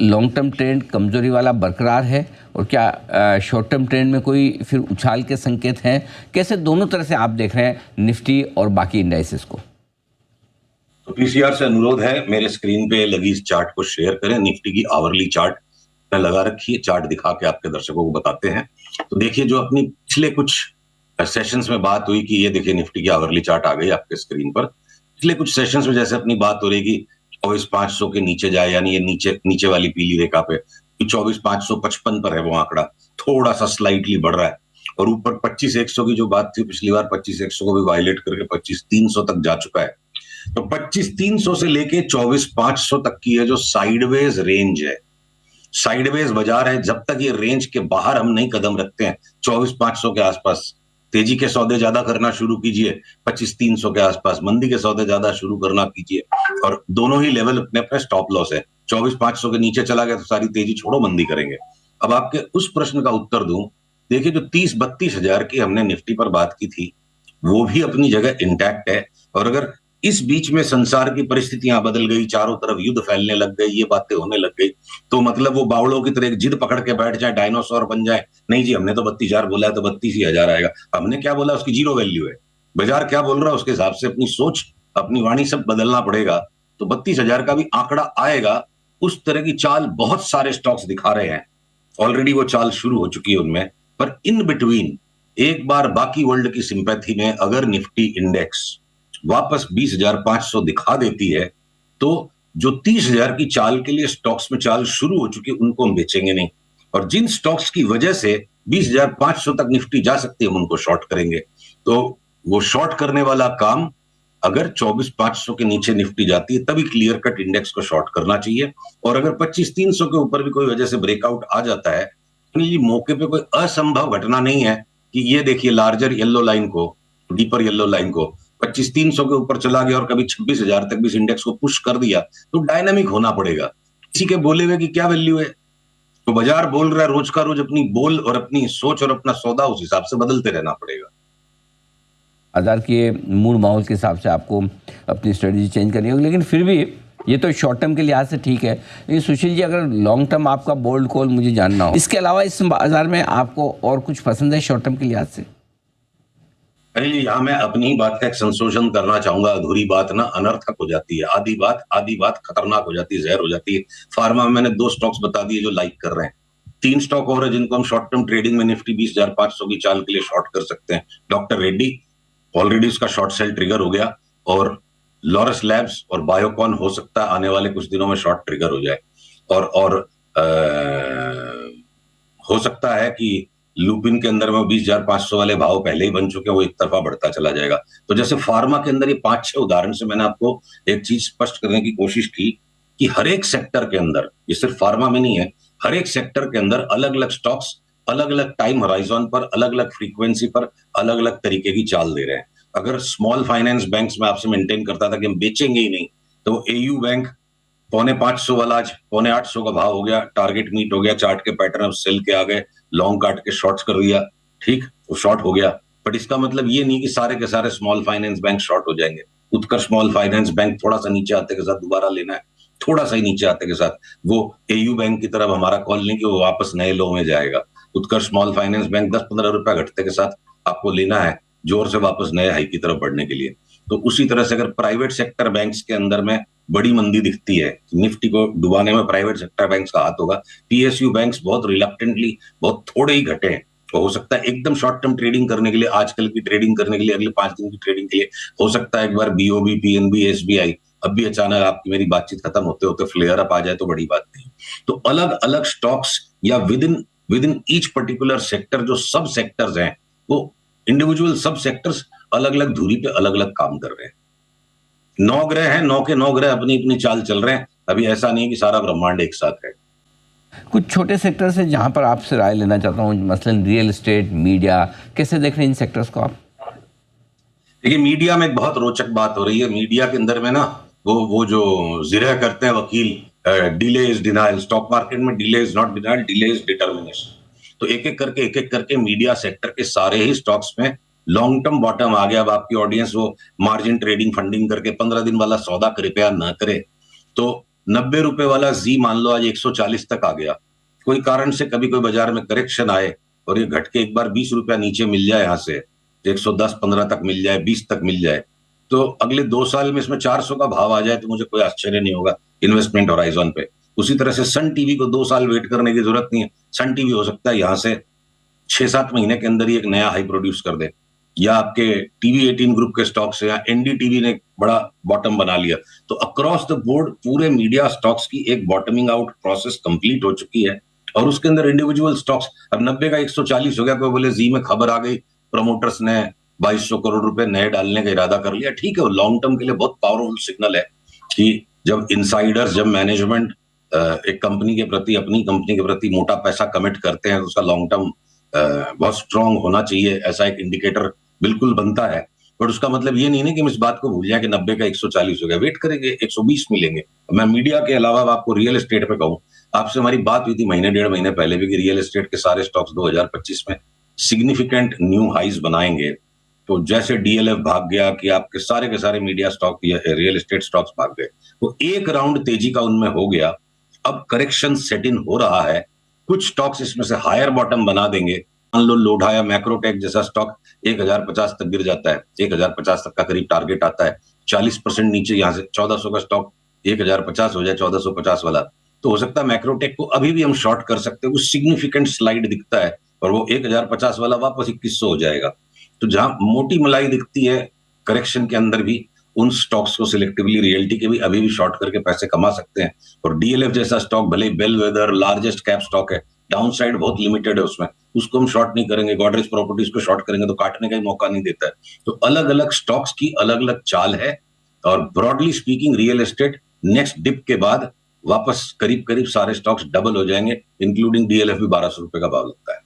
Long term trend कमजोरी वाला बरकरार है और क्या शॉर्ट टर्म ट्रेंड में कोई फिर उछाल के संकेत हैं? कैसे दोनों तरह से आप देख रहे हैं निफ्टी और बाकी इंडाइसेस को? तो पीसीआर से अनुरोध है, मेरे स्क्रीन पे लगी इस चार्ट को शेयर करें। निफ्टी की आवरली चार्ट में लगा रखी है, चार्ट दिखा के आपके दर्शकों को बताते हैं। तो देखिए, जो अपनी पिछले कुछ सेशंस में बात हुई कि ये देखिए निफ्टी की आवरली चार्ट आ गई आपके स्क्रीन पर। पिछले कुछ सेशंस में जैसे अपनी बात हो रही कि 24,500 के नीचे जाए, यानी ये नीचे वाली पीली रेखा पे 24,555 पर है वो आंकड़ा, थोड़ा सा स्लाइटली बढ़ रहा है। और ऊपर 25,100 की जो बात थी पिछली बार, 25,100 को भी वायलेट करके 25,300 तक जा चुका है। तो 25,300 से लेके 24,500 तक की है जो साइडवेज रेंज है, साइडवेज बाजार है। जब तक ये रेंज के बाहर हम नहीं कदम रखते हैं 24,500 के आसपास, तेजी के सौदे ज्यादा करना शुरू कीजिए, 25,300 के आसपास मंदी के सौदे ज्यादा शुरू करना कीजिए। और दोनों ही लेवल अपने अपने स्टॉप लॉस है। 24,500 के नीचे चला गया तो सारी तेजी छोड़ो, मंदी करेंगे। अब आपके उस प्रश्न का उत्तर दूं, देखिए जो 30-32 हजार की हमने निफ्टी पर बात की थी वो भी अपनी जगह इंटैक्ट है। और अगर इस बीच में संसार की परिस्थितियां बदल गई, चारों तरफ युद्ध फैलने लग गई, ये बातें होने लग गई, तो मतलब वो बावड़ों की तरह एक जिद पकड़ के बैठ जाए, डायनासोर बन जाए, नहीं जी हमने तो 32,000 बोला है तो 32,000 आएगा, हमने क्या बोला उसकी जीरो वैल्यू है, बाजार क्या बोल रहा है उसके हिसाब से अपनी सोच, अपनी वाणी सब बदलना पड़ेगा। तो 32,000 का भी आंकड़ा आएगा। उस तरह की चाल बहुत सारे स्टॉक्स दिखा रहे हैं, ऑलरेडी वो चाल शुरू हो चुकी है उनमें। पर इन बिटवीन एक बार बाकी वर्ल्ड की सिंपैथी में अगर निफ्टी इंडेक्स वापस 20,500 दिखा देती है तो जो 30,000 की चाल के लिए स्टॉक्स में चाल शुरू हो चुकी है उनको हम बेचेंगे नहीं। और जिन स्टॉक्स की वजह से 20,500 तक निफ्टी जा सकती है हम उनको शॉर्ट करेंगे। तो वो शॉर्ट करने वाला काम अगर 24,500 के नीचे निफ्टी जाती है तभी क्लियर कट इंडेक्स को शॉर्ट करना चाहिए। और अगर 25,300 के ऊपर भी कोई वजह से ब्रेकआउट आ जाता है, ये मौके पे कोई असंभव घटना नहीं है कि ये देखिए लार्जर येलो लाइन को, डीपर येलो लाइन को 25,300 के ऊपर चला गया और कभी 26,000 तक भी इस इंडेक्स को पुश कर दिया, तो डायनामिक होना पड़ेगा। किसी के बोले हुए की क्या वैल्यू है? तो बाजार बोल रहा है, रोज का रोज अपनी बोल और अपनी सोच और अपना सौदा उस हिसाब से बदलते रहना पड़ेगा। बाजार के मूड माहौल के हिसाब से आपको अपनी स्ट्रेटजी चेंज करनी होगी, लेकिन फिर भी ये तो शॉर्ट टर्म के लिहाज से ठीक है। लेकिन सुशील जी, अगर लॉन्ग टर्म आपका बोल्ड कॉल मुझे जानना हो, इसके अलावा इस बाजार में आपको और कुछ पसंद है शॉर्ट टर्म के लिहाज से? अरे यहाँ मैं अपनी ही बात का एक संशोधन करना चाहूंगा। अधूरी बात ना अनर्थक हो जाती है, आधी बात खतरनाक हो जाती है, जहर हो जाती है। फार्मा में मैंने 2 स्टॉक्स बता दिए जो लाइक कर रहे हैं, 3 स्टॉक और है जिनको हम शॉर्ट टर्म ट्रेडिंग में निफ्टी 20,500 की चाल के लिए शॉर्ट कर सकते हैं। डॉक्टर रेड्डी, ऑलरेडी उसका शॉर्ट सेल ट्रिगर हो गया, और लॉरस लैब्स और बायोकॉन हो सकता है आने वाले कुछ दिनों में शॉर्ट ट्रिगर हो जाए। और हो सकता है कि लुपिन के अंदर में 20,500 वाले भाव पहले ही बन चुके हैं, वो एक तरफा बढ़ता चला जाएगा। तो जैसे फार्मा के अंदर ये 5-6 उदाहरण से मैंने आपको एक चीज स्पष्ट करने की कोशिश की कि हर एक सेक्टर के अंदर, ये सिर्फ फार्मा में नहीं है, हर एक सेक्टर के अंदर अलग अलग स्टॉक्स अलग अलग टाइम होराइजन पर, अलग अलग फ्रीक्वेंसी पर अलग अलग तरीके की चाल दे रहे हैं। अगर स्मॉल फाइनेंस बैंक्स में आपसे मेंटेन करता था कि हम बेचेंगे ही नहीं, तो एयू बैंक 4,550 वाला आज 850 का भाव हो गया, टारगेट मीट हो गया, चार्ट के पैटर्न अब सेल के आ गए, लॉन्ग काट के शॉर्ट्स कर दिया, ठीक, वो शॉर्ट हो गया। बट इसका मतलब ये नहीं कि सारे के सारे स्मॉल फाइनेंस बैंक शॉर्ट हो जाएंगे। उत्कर्ष स्मॉल फाइनेंस बैंक थोड़ा सा नीचे आते के साथ दोबारा लेना है, थोड़ा सा ही नीचे आते के साथ वो एयू बैंक की तरफ हमारा कॉल नहीं कि वो वापस नए लो में जाएगा। उत्कर्ष स्मॉल फाइनेंस बैंक 10-15 रुपया घटते के साथ आपको लेना है जोर से वापस नए हाई की तरफ बढ़ने के लिए। तो उसी तरह से अगर प्राइवेट सेक्टर बैंक्स के अंदर में बड़ी मंदी दिखती है, निफ्टी को डुबाने में प्राइवेट सेक्टर बैंक्स का हाथ होगा। पीएसयू बैंक्स बहुत रिलक्टेंटली, बहुत थोड़े ही घटे हैं, तो हो सकता है एकदम शॉर्ट टर्म ट्रेडिंग करने के लिए, आजकल की ट्रेडिंग करने के लिए, अगले 5 दिन की ट्रेडिंग के लिए हो सकता है एक बार बीओबी, पीएनबी, एसबीआई अब भी अचानक आपकी मेरी बातचीत खत्म होते होते फ्लेयर अप आ जाए तो बड़ी बात नहीं। तो अलग अलग स्टॉक्स या with in each particular sector जो सब सेक्टर्स हैं, वो इंडिविजुअल सब सेक्टर्स अलग अलग धुरी पे अलग अलग काम कर रहे हैं। 9 ग्रह हैं, 9 के 9 ग्रह अपनी अपनी चाल चल रहे हैं। अभी ऐसा नहीं है कि सारा ब्रह्मांड एक साथ है। कुछ छोटे सेक्टर से जहां पर आपसे राय लेना चाहता हूं, मसलन रियल एस्टेट, मीडिया, कैसे देख रहे हैं इन सेक्टर्स को आप? देखिए, मीडिया में एक बहुत रोचक बात हो रही है। मीडिया के अंदर में ना वो जो जिरह करते हैं वकील, delay is denial, stock market में delay is not denial, delay is determination. तो एक एक करके मीडिया सेक्टर के सारे ही स्टॉक्स में लॉन्ग टर्म बॉटम आ गया। अब आपकी ऑडियंस वो मार्जिन ट्रेडिंग फंडिंग करके 15 दिन वाला सौदा कृपया न करे। तो 90 रुपए वाला जी मान लो आज 140 तक आ गया, कोई कारण से कभी कोई बाजार में करेक्शन आए और ये घट के एक बार 20 रुपया नीचे मिल जाए, यहां से 110-15 तक मिल जाए, 20 तक मिल जाए, तो अगले 2 साल में इसमें 400 का भाव आ जाए तो मुझे कोई आश्चर्य नहीं होगा इन्वेस्टमेंट होराइजन पे। उसी तरह से सन टीवी को 2 साल वेट करने की जरूरत नहीं है। सन टीवी हो सकता है यहां से 6-7 महीने के अंदर ही एक नया हाई प्रोड्यूस कर दे, या आपके टीवी 18 ग्रुप के स्टॉक से, या एनडीटीवी ने बड़ा बॉटम बना लिया। तो अक्रॉस द बोर्ड पूरे मीडिया स्टॉक्स की एक बॉटमिंग आउट प्रोसेस कंप्लीट हो चुकी है, और उसके अंदर इंडिविजुअल स्टॉक्स अब 90 का 140 हो गया, कोई बोले जी में खबर आ गई, प्रमोटर्स ने 2200 करोड़ रुपए नए डालने का इरादा कर लिया, ठीक है, वो लॉन्ग टर्म के लिए बहुत पावरफुल सिग्नल है कि जब इनसाइडर्स, जब मैनेजमेंट एक कंपनी के प्रति, अपनी कंपनी के प्रति मोटा पैसा कमिट करते हैं तो उसका लॉन्ग टर्म बहुत स्ट्रांग होना चाहिए, ऐसा एक इंडिकेटर बिल्कुल बनता है। बट उसका मतलब ये नहीं है कि हम इस बात को भूल जाए कि 90 का 140 हो गया, वेट करेंगे 120 मिलेंगे। मैं मीडिया के अलावा आपको रियल एस्टेट पे कहूं, आपसे हमारी बात हुई थी महीने 1.5 महीने पहले भी कि रियल एस्टेट के सारे स्टॉक्स 2025 में सिग्निफिकेंट न्यू हाइज बनाएंगे। तो जैसे डीएलएफ भाग गया कि आपके सारे के सारे मीडिया स्टॉक या रियल एस्टेट स्टॉक्स भाग गए, तो एक राउंड तेजी का उनमें हो गया। अब करेक्शन सेट इन हो रहा है, कुछ स्टॉक्स इसमें से हायर बॉटम बना देंगे। मान लो लोढ़ा या मैक्रोटेक जैसा स्टॉक 1050 तक गिर जाता है, 1050 तक का करीब टारगेट आता है, 40% नीचे यहां से 1400 का स्टॉक 1050 हो जाए, 1450 वाला, तो हो सकता है मैक्रोटेक को अभी भी हम शॉर्ट कर सकते हैं, कुछ सिग्निफिकेंट स्लाइड दिखता है और वो 1050 वाला वापस 2100 हो जाएगा। तो जहां मोटी मलाई दिखती है करेक्शन के अंदर भी, उन स्टॉक्स को सिलेक्टिवली रियल्टी के भी अभी भी शॉर्ट करके पैसे कमा सकते हैं। और डीएलएफ जैसा स्टॉक भले बेलवेदर लार्जेस्ट कैप स्टॉक है, डाउनसाइड बहुत लिमिटेड है उसमें, उसको हम शॉर्ट नहीं करेंगे। गॉडरेज प्रॉपर्टीज को शॉर्ट करेंगे तो काटने का ही मौका नहीं देता है। तो अलग अलग स्टॉक्स की अलग अलग चाल है, और broadly speaking real estate next dip के बाद वापस करीब करीब सारे स्टॉक्स डबल हो जाएंगे, इंक्लूडिंग डीएलएफ भी 1200 रुपए का भाव लगता है।